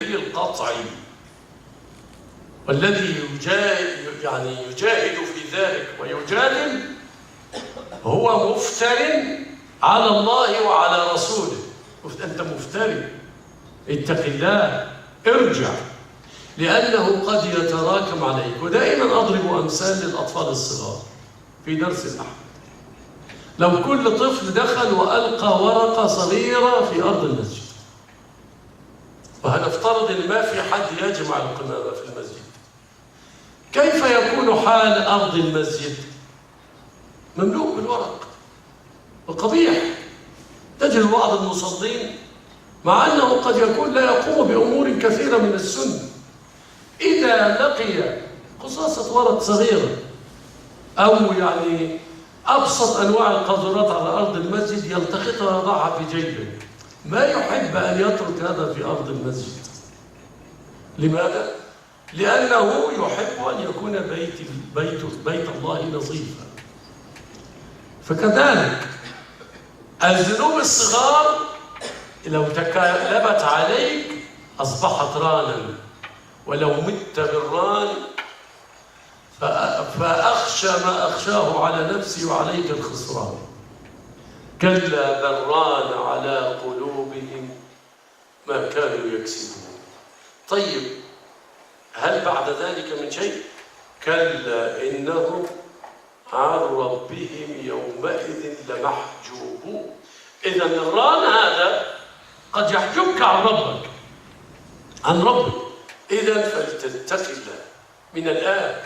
القطعي، والذي يجاهد في ذلك ويجادل هو مفتر على الله وعلى رسوله. أنت مفتري، اتق الله، ارجع، لأنه قد يتراكم عليك. ودائما أضرب أمثال للأطفال الصغار في درس الأحد. لو كل طفل دخل وألقى ورقة صغيرة في أرض المسجد، وهنفترض أن ما في حد يجمع القمامة في المسجد، كيف يكون حال أرض المسجد؟ مملوء بالورق وقبيح. تجد بعض المصلين مع أنه قد يكون لا يقوم بأمور كثيرة من السنة، إذا لقي قصاصة ورق صغيرة أو أبسط أنواع القاذورات على أرض المسجد يلتقطها ويضعها في جيبه. ما يحب أن يترك هذا في أرض المسجد. لماذا؟ لأنه يحب أن يكون بيت الله نظيفا. فكذلك الذنوب الصغار لو تكالبت عليك أصبحت رانا، ولو مت بالران فأخشى ما أخشاه على نفسي وعليك الخسران. كلا بران على قلوبهم ما كانوا يكسبون. طيب، هل بعد ذلك من شيء؟ كلا إنهم عن ربهم يومئذ لمحجوبون. إذا الران هذا قد يحجبك عن ربك. إذا فلتتق الله من الآن،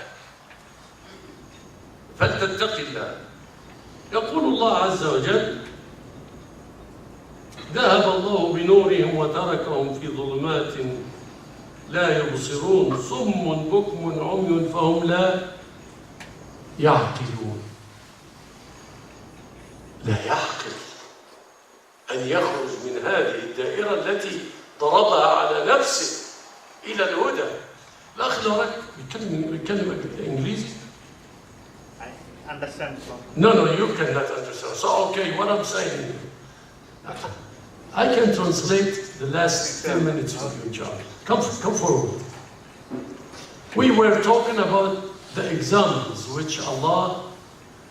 فلتتق الله. يقول الله عز وجل: ذهب الله بنورهم وتركهم في ظلمات لا يبصرون صم بكم عمي فهم لا يعقلون. لا يعقل أن يخرج من هذه الدائرة التي ضربها على نفسه إلى الهدى. الأخ لو بيتكلم إنجليزي. Understand. No, you cannot understand. So, okay, what I'm saying, I can translate the last 10 minutes of your job. Come forward. We were talking about the examples which Allah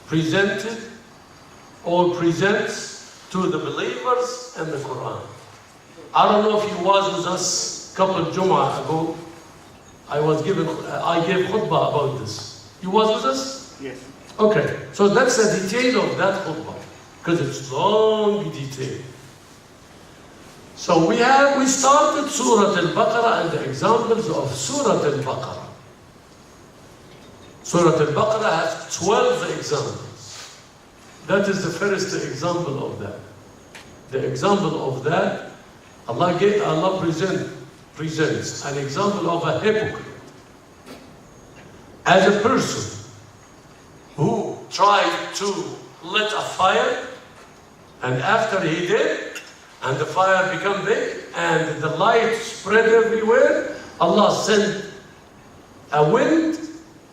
presented or presents to the believers in the Quran. I don't know if you was with us a couple of Jum'ah ago. I gave khutbah about this. You was with us? Yes. Okay, so that's the detail of that khutbah, because it's long detail. So we started Surah Al-Baqarah and the examples of Surah Al-Baqarah. Surah Al-Baqarah has 12 examples. That is the first example of that. The example of that, Allah presents an example of a hypocrite as a person who tried to lit a fire, and after he did, and the fire became big, and the light spread everywhere, Allah sent a wind,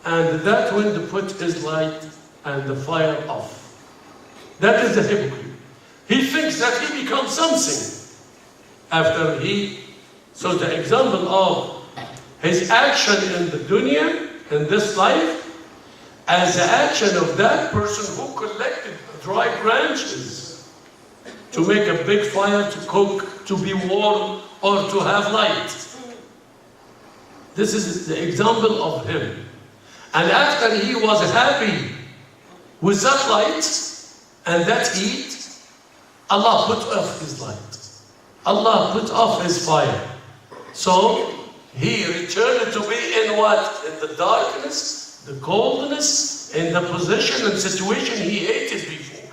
and that wind put his light and the fire off. That is the hypocrite. He thinks that he becomes something after so the example of his action in the dunya, in this life, as the action of that person who collected dry branches to make a big fire, to cook, to be warm, or to have light. This is the example of him. And after he was happy with that light and that heat, Allah put off his light. Allah put off his fire. So he returned to be in what? In the darkness, the coldness, in the position and situation he hated before.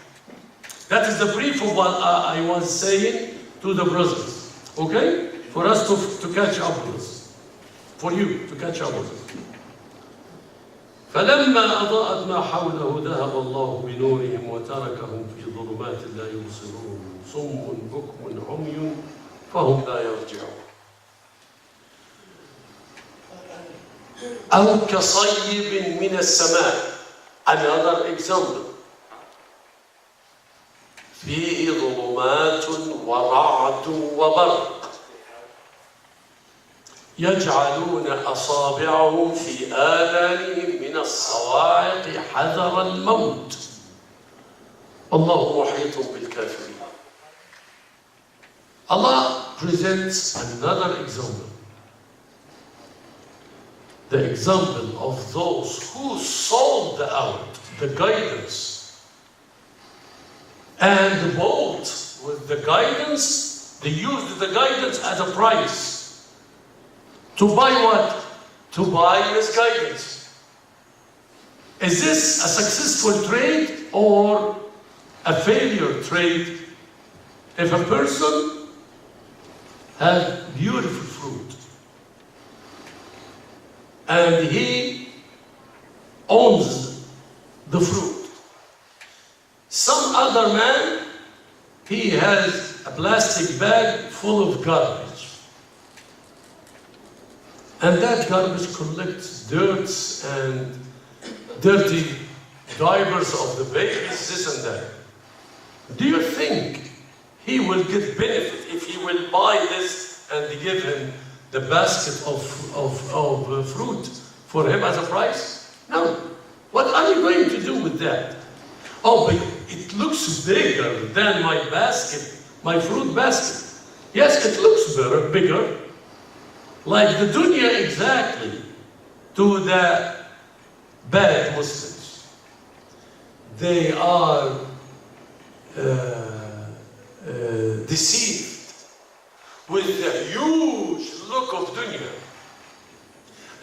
That is the brief of what I was saying to the brothers. Okay? For us to catch up with us. For you to catch up with us. فلما أضاءت ما حوله ذهب الله بنورهم وتركهم في ظلمات لا يبصرون صم بكم عمي فهم لا يرجعون. أو كصيب من السماء. Another example. فيه ظلمات ورعد وبرق. يجعلون أصابعهم في آذانهم من الصواعق حذر الموت والله محيط بالكافرين. Allah presents another example. The example of those who sold out the guidance and bought with the guidance, they used the guidance as a price. To buy what? To buy misguidance. Is this a successful trade or a failure trade? If a person has beautiful fruit and he owns the fruit, some other man, he has a plastic bag full of garbage, and that garbage collects dirt and dirty diapers of the babies, this and that. Do you think he will get benefit if he will buy this and give him the basket of fruit for him as a price? No. What are you going to do with that? Oh, but it looks bigger than my basket, my fruit basket. Yes, it looks bigger, like the dunya exactly to the bad Muslims. They are deceived with the huge look of dunya,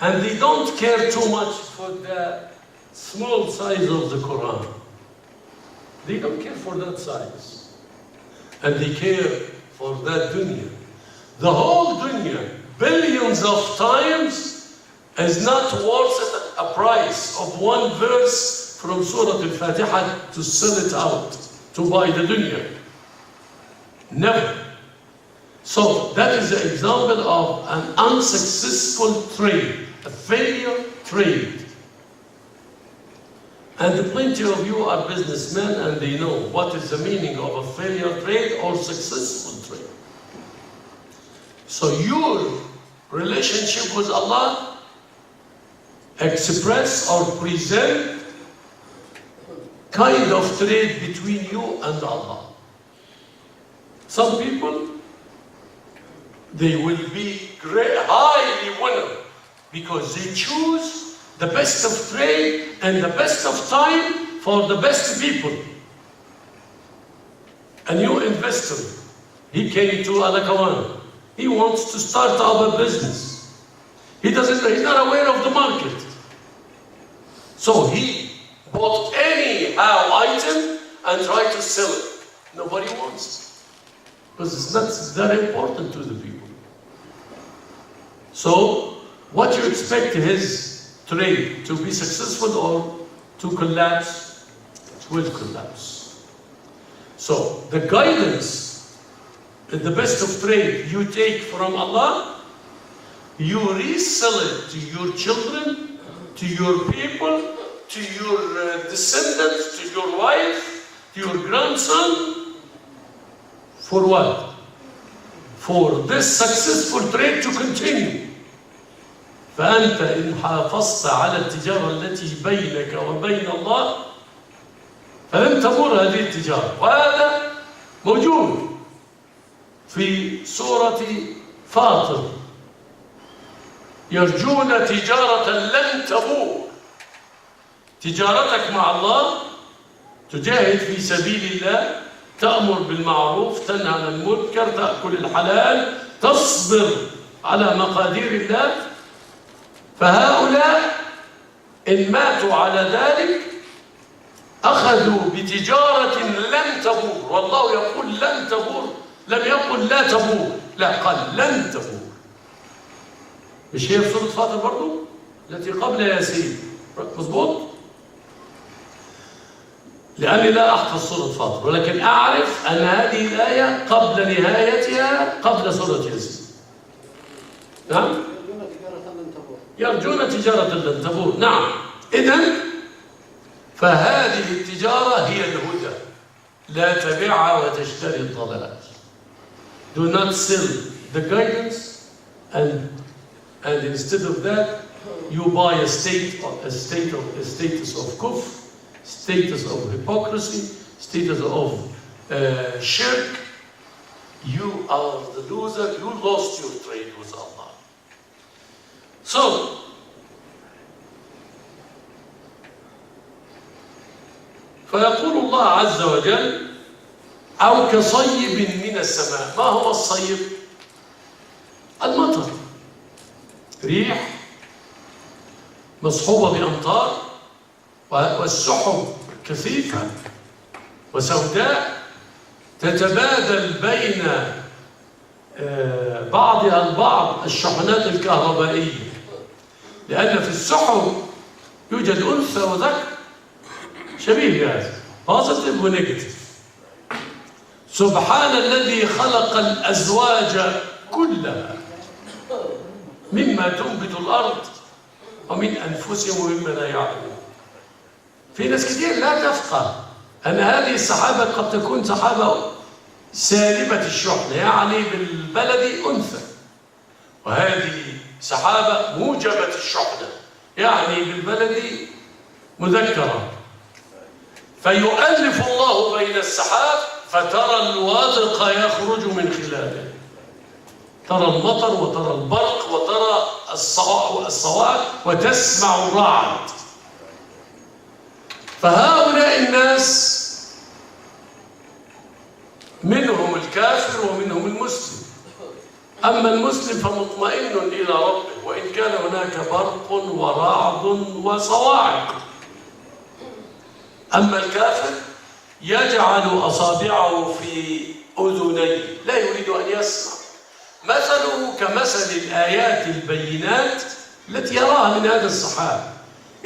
and they don't care too much for the small size of the Quran. They don't care for that size, and they care for that dunya. The whole dunya, billions of times, is not worth a price of one verse from Surah Al-Fatiha to sell it out, to buy the dunya. Never. So that is an example of an unsuccessful trade, a failure trade. And plenty of you are businessmen and they know what is the meaning of a failure trade or successful trade. So your relationship with Allah express or present kind of trade between you and Allah. Some people, they will be highly winner because they choose the best of trade and the best of time for the best people. A new investor, he came to Alakawan. He wants to start up a business. He's not aware of the market. So he bought anyhow item and tried to sell it. Nobody wants it because it's not that important to the people. So, what you expect his trade to be successful or to collapse? It will collapse. So, the guidance, the best of trade you take from Allah, you resell it to your children, to your people, to your descendants, to your wife, to your grandson. For what? For this successful trade to continue. فأنت إن حافظت على التجارة التي بينك وبين الله فلن تمر هذه التجارة. وهذا موجود في سورة فاطر. يرجون تجارة لن تبور. تجارتك مع الله، تجاهد في سبيل الله، تأمر بالمعروف، تنهى عن المنكر، تأكل الحلال، تصبر على مقادير الله. فهؤلاء إن ماتوا على ذلك أخذوا بتجارة لن تبور. والله يقول لن تبور، لم يقل لا تبور، لا، قال لن تبور. مش هي في سورة فاطر برضو التي قبل ياسين؟ مظبوط؟ لأني لا أحفظ سورة فاطر، ولكن أعرف أن هذه الآية قبل نهايتها قبل سورة ياسين. نعم؟ يرجون تجارة لن تبور. نعم. إذن فهذه التجارة هي الهدى. لا تبيع وتشتري الضلال. Do not sell the guidance and And instead of that, you buy a status of kufr, status of hypocrisy, status of shirk. You are the loser. You lost your trade with Allah. So, فيقول الله عز وجل أو كصيب من السماء. ما هو الصيب؟ المطر، ريح مصحوبة بأمطار والسحب كثيفة وسوداء تتبادل بين بعضها البعض الشحنات الكهربائية، لأن في السحب يوجد أنثى وذكر شبيه بهذا، بوزيتيف ونيجاتيف. سبحان الذي خلق الأزواج كلها مما تنبت الأرض ومن أنفسهم ومما لا يعلمون. في ناس كثير لا تفقه أن هذه السحابة قد تكون سحابة سالبة الشحنة، يعني بالبلدي أنثى، وهذه سحابة موجبة الشحنة، يعني بالبلدي مذكرة. فيؤلف الله بين السحاب فترى الودق يخرج من خلاله، ترى المطر وترى البرق وترى الصواعق وتسمع الرعد. فهؤلاء الناس منهم الكافر ومنهم المسلم. أما المسلم فمطمئن إلى ربه وإن كان هناك برق ورعد وصواعق. أما الكافر يجعل أصابعه في أذنيه لا يريد أن يسمع. مثله كمثل الآيات البينات التي يراها من هذا السحاب.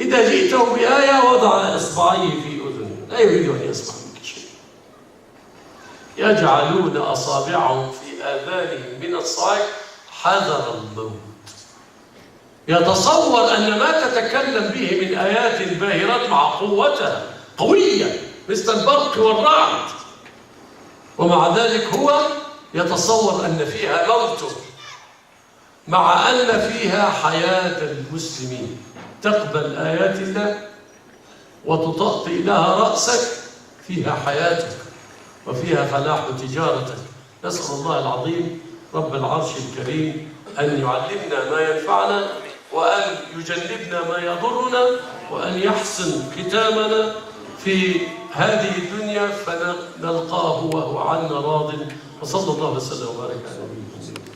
إذا جئته بآية وضع إصبعيه في أذنه لا يريد أن يسمع منك شيء. يجعلون أصابعهم في آذانهم من الصواعق حذر الموت. يتصور أن ما تتكلم به من آيات باهرات مع قوتها قوية مثل البرق والرعد، ومع ذلك هو يتصور أن فيها موت، مع أن فيها حياة المسلمين. تقبل آيات الله وتطأطئ لها رأسك، فيها حياتك وفيها فلاح تجارتك. نسأل الله العظيم رب العرش الكريم أن يعلمنا ما ينفعنا وأن يجنبنا ما يضرنا وأن يحسن ختامنا في هذه الدنيا فنلقاه وهو عنا راض. وصلى الله وسلم وبارك على نبينا.